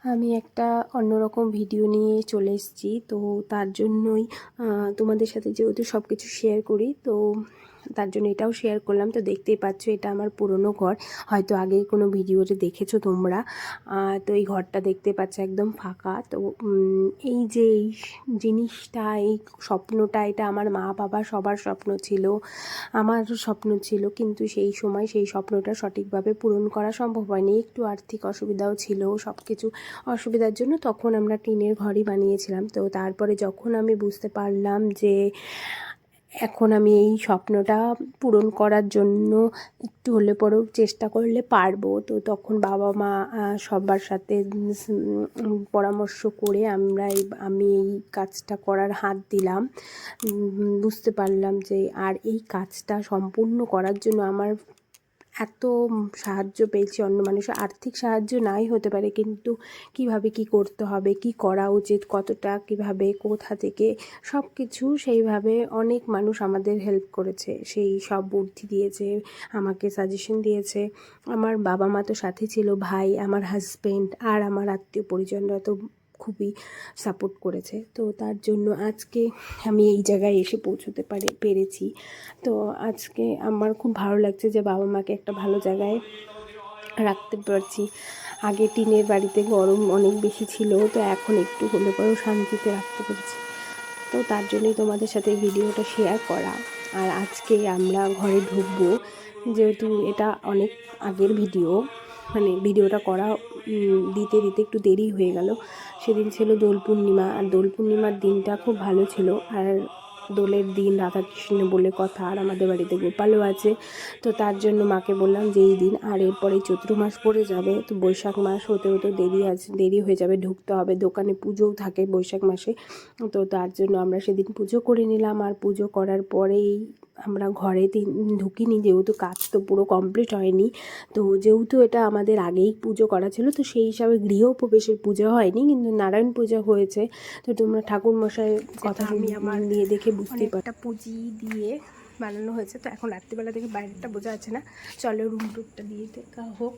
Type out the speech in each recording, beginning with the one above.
আমি একটা অন্যরকম ভিডিও নিয়ে চলে এসেছি। তো তার জন্যই তোমাদের সাথে যেহেতু সব কিছু শেয়ার করি, তো তার জন্য এটাও শেয়ার করলাম। তো দেখতেই পাচ্ছ এটা আমার পুরনো ঘর, হয়তো আগের কোনো ভিডিওতে দেখেছো তোমরা। তো এই ঘরটা দেখতে পাচ্ছ একদম ফাঁকা। তো এই যে এই জিনিসটা, এই স্বপ্নটা, এটা আমার মা বাবা সবার স্বপ্ন ছিল, আমারও স্বপ্ন ছিল, কিন্তু সেই সময় সেই স্বপ্নটা সঠিকভাবে পূরণ করা সম্ভব হয়নি। একটু আর্থিক অসুবিধাও ছিল, সব কিছু অসুবিধার জন্য তখন আমরা টিনের ঘরই বানিয়েছিলাম। তো তারপরে যখন আমি বুঝতে পারলাম যে এখন আমি এই স্বপ্নটা পূরণ করার জন্য একটু হলে পরেও চেষ্টা করলে পারবো, তো তখন বাবা মা সবার সাথে পরামর্শ করে আমি এই কাজটা করার হাত দিলাম। বুঝতে পারলাম যে আর এই কাজটা সম্পূর্ণ করার জন্য আমার এত সাহায্য পেয়েছি অন্য মানুষের। আর্থিক সাহায্য নাই হতে পারে, কিন্তু কিভাবে কি করতে হবে, কি করা উচিত, কতটা কিভাবে কোথা থেকে, সব কিছু সেইভাবে অনেক মানুষ আমাদের হেল্প করেছে, সেই সব বুদ্ধি দিয়েছে, আমাকে সাজেশন দিয়েছে। আমার বাবা মা তো সাথে ছিল, ভাই, আমার হাজব্যান্ড আর আমার আত্মীয় পরিজনরা তো খুবই সাপোর্ট করেছে। তো তার জন্য আজকে আমি এই জায়গায় এসে পৌঁছতে পেরেছি। তো আজকে আমার খুব ভালো লাগছে যে বাবা মাকে একটা ভালো জায়গায় রাখতে পারছি। আগে টিনের বাড়িতে গরম অনেক বেশি ছিল, তো এখন একটু হলে পরেও শান্তিতে রাখতে পেরেছি। তো তার জন্যই তোমাদের সাথে ভিডিওটা শেয়ার করা। আর আজকে আমরা ঘরে ঢুকবো, যেহেতু এটা অনেক আগের ভিডিও, মানে ভিডিওটা করা দিতে দিতে একটু দেরি হয়ে গেল। সেদিন ছিল দোল পূর্ণিমা, আর দোল পূর্ণিমার দিনটা খুব ভালো ছিল। আর দোলের দিন রাধাকৃষ্ণ বলে কথা, আর আমাদের বাড়িতে গোপালও আছে। তো তার জন্য মাকে বললাম যে এই দিন, আর এরপরে চৈত্র মাস পড়ে যাবে, তো বৈশাখ মাস হতে হতে দেরি হয়ে যাবে, ঢুকতে হবে, দোকানে পুজোও থাকে বৈশাখ মাসে। তো তার জন্য আমরা সেদিন পুজো করে নিলাম। আর পুজো করার পরেই আমরা ঘরে ঢুকিনি, যেহেতু কাজ তো পুরো কমপ্লিট হয়নি। তো যেহেতু এটা আমাদের আগেই পুজো করা ছিল, তো সেই হিসাবে গৃহপ্রবেশের পুজো হয়নি, কিন্তু নারায়ণ পূজা হয়েছে। তো তোমরা ঠাকুরমশাই কথা আমি আমার দিয়ে দেখে বুঝতেই পারো, একটা পুঁজি দিয়ে বানানো হয়েছে। তো এখন রাত্রিবেলা থেকে বাইরেটা বোঝা যাচ্ছে না, চলো রুম টুকটা দিয়ে দেখা হোক।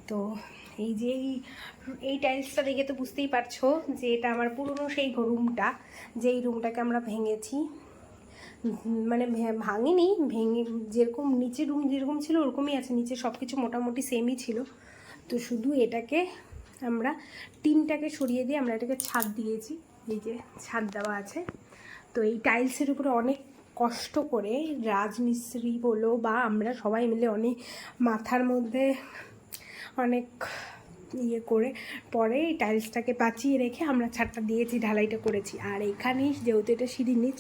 তো এই যে এই টাইলসটা দেখে তো বুঝতেই পারছো যে এটা আমার পুরনো সেই রুমটা, যেই রুমটাকে আমরা ভেঙেছি, মানে ভাঙিনি, ভেঙে যেরকম নিচে রুম যেরকম ছিল ওরকমই আছে, নিচে সব কিছু মোটামুটি সেমই ছিল। তো শুধু এটাকে আমরা টিনটাকে সরিয়ে দিয়ে আমরা এটাকে ছাদ দিয়েছি, এই যে ছাদ দেওয়া আছে। তো এই টাইলসের উপরে অনেক কষ্ট করে রাজমিস্ত্রি বলো বা আমরা সবাই মিলে অনেক মাথার মধ্যে অনেক ইয়ে করে পরে এই টাইলসটাকে বাঁচিয়ে রেখে আমরা ছাদটা দিয়েছি, ঢালাইটা করেছি। আর এখানেই যেহেতু এটা সিঁড়ির নিচ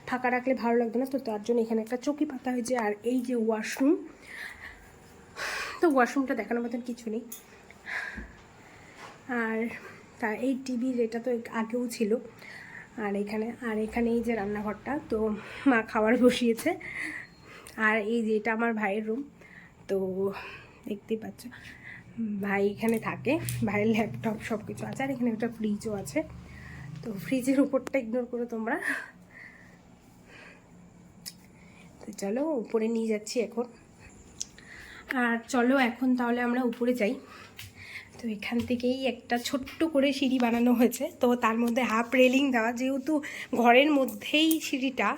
ফাঁকা রাখলে ভালো লাগবে না, তো তার জন্য এখানে একটা চৌকি পাতা হয়েছে। আর এই যে ওয়াশরুম, তো ওয়াশরুমটা দেখানোর মতন কিছু নেই। আর এই টিভির এটা তো আগেও ছিল। আর এখানে এই যে রান্নাঘরটা, তো মা খাবার বসিয়েছে। আর এই যে এটা আমার ভাইয়ের রুম, তো দেখতেই পাচ্ছ ভাই এখানে থাকে, ভাইয়ের ল্যাপটপ সব কিছু আছে। আর এখানে একটা ফ্রিজও আছে, তো ফ্রিজের উপরটা ইগনোর করো তোমরা। তো চলো উপরে নিয়ে যাচ্ছি এখন। আর চলো এখন তাহলে আমরা উপরে যাই। তো এখান থেকেই একটা ছোট্ট করে সিঁড়ি বানানো হয়েছে, তো তার মধ্যে হাফ রেলিং দেওয়া, যেহেতু ঘরের মধ্যেই সিঁড়িটা,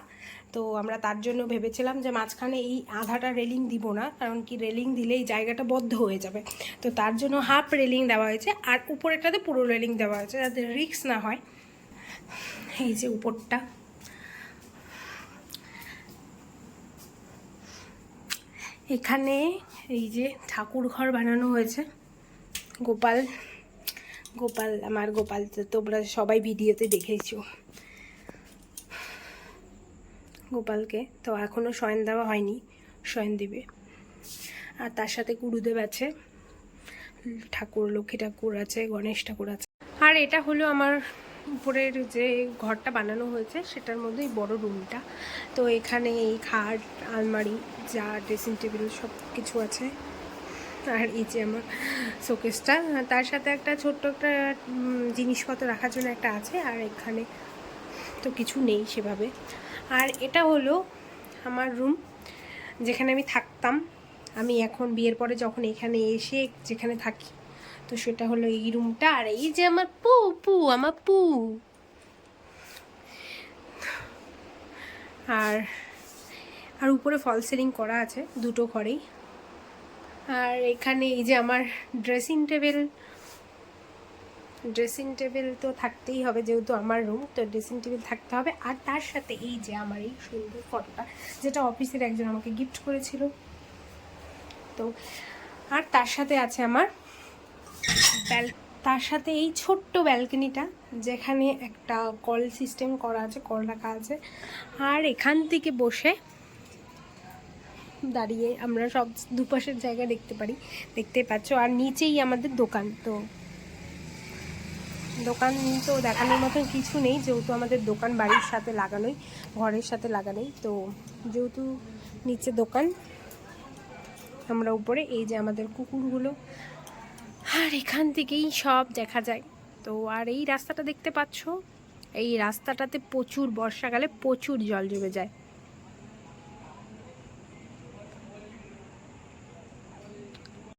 তো আমরা তার জন্য ভেবেছিলাম যে মাঝখানে এই আধাটা রেলিং দিব না, কারণ কি রেলিং দিলে এই জায়গাটা বদ্ধ হয়ে যাবে। তো তার জন্য হাফ রেলিং দেওয়া হয়েছে, আর উপরেরটাতে পুরো রেলিং দেওয়া হয়েছে যাতে রিস্ক না হয়। এই যে উপরটা, এখানে এই যে ঠাকুর ঘর বানানো হয়েছে। গোপাল আমার গোপাল তো তোমরা সবাই ভিডিওতে দেখেছো গোপালকে। তো এখনও শয়ন দেওয়া হয়নি, শয়ন দিবে। আর তার সাথে গুরুদেব আছে, ঠাকুর, লক্ষ্মী ঠাকুর আছে, গণেশ ঠাকুর আছে। আর এটা হলো আমার উপরের যে ঘরটা বানানো হয়েছে সেটার মধ্যেই বড় রুমটা। তো এখানে এই খাট, আলমারি, যা ড্রেসিং টেবিল সব কিছু আছে। আর এই যে আমার শোকেসটা, তার সাথে একটা ছোট্ট একটা জিনিসপত্র রাখার জন্য একটা আছে। আর এখানে তো কিছু নেই সেভাবে। আর এটা হলো আমার রুম, যেখানে আমি থাকতাম। আমি এখন বিয়ের পরে যখন এখানে এসে যেখানে থাকি, তো সেটা হলো এই রুমটা। আর এই যে আমার আমার পু। আর আর উপরে ফল সিলিং করা আছে দুটো ঘরেই। আর এখানে এই যে আমার ড্রেসিং টেবিল তো থাকতেই হবে, যেহেতু আমার রুম, তো ড্রেসিং টেবিল থাকতে হবে। আর তার সাথে এই যে আমার এই সুন্দর ফটোটা, যেটা অফিসের একজন আমাকে গিফট করেছিল। তো আর তার সাথে আছে আমার তার সাথে এই ছোট্ট ব্যালকনিটা, যেখানে একটা কল সিস্টেম করা আছে, কল রাখা আছে। আর এখান থেকে বসে দাঁড়িয়ে আমরা সব দুপাশের জায়গা দেখতে পাচ্ছ। আর নিচেই আমাদের দোকান। তো দোকান তো দেখানোর মতন কিছু নেই, যেহেতু আমাদের দোকান বাড়ির সাথে লাগানোই, ঘরের সাথে লাগানোই। তো যেহেতু নিচে দোকান, আমরা উপরে। এই যে আমাদের কুকুরগুলো, আর এখান থেকেই সব দেখা যায়। তো আর এই রাস্তাটা দেখতে পাচ্ছ, এই রাস্তাটাতে প্রচুর বর্ষাকালে প্রচুর জল জমে যায়।